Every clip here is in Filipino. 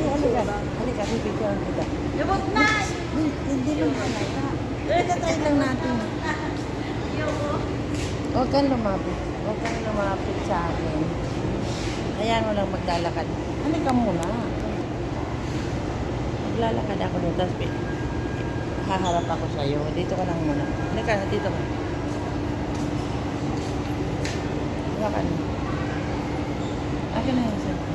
Halika. Halika, bibigyan kita. Lubog na! Hindi man halika. Try lang natin. Huwag kang lumapit. Huwag kang lumapit sa akin. Ayan mo lang maglalakad. Halika muna. Maglalakad ako doon. Tapos haharap ako sa'yo. Dito ka lang muna. Halika, dito ka. Hawakan mo. Akin na yung cellphone.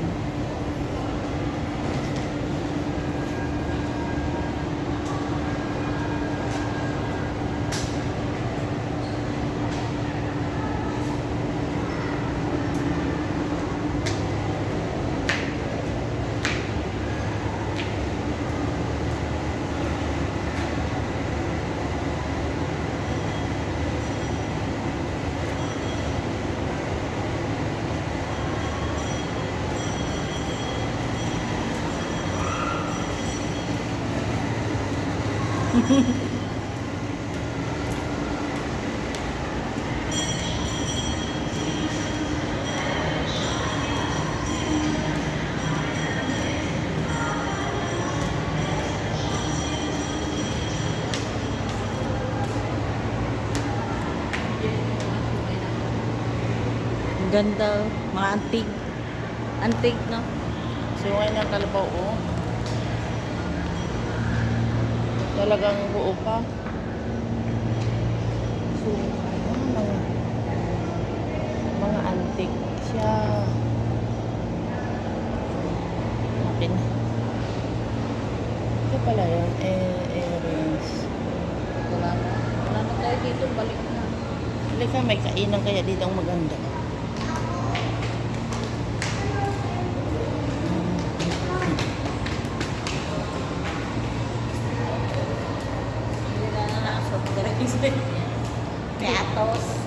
Ang ganda, mga antig. Antig, no? Sungay ng kalabaw, oh. Talagang buo pa. Sungay. Mga antik siya. Akin. Ito pala yun. Earrings. Wala na. Wala na tayo dito, balik na. Halika, may kainan kaya dito ang maganda. Hindi na na soft drinks. Piatos.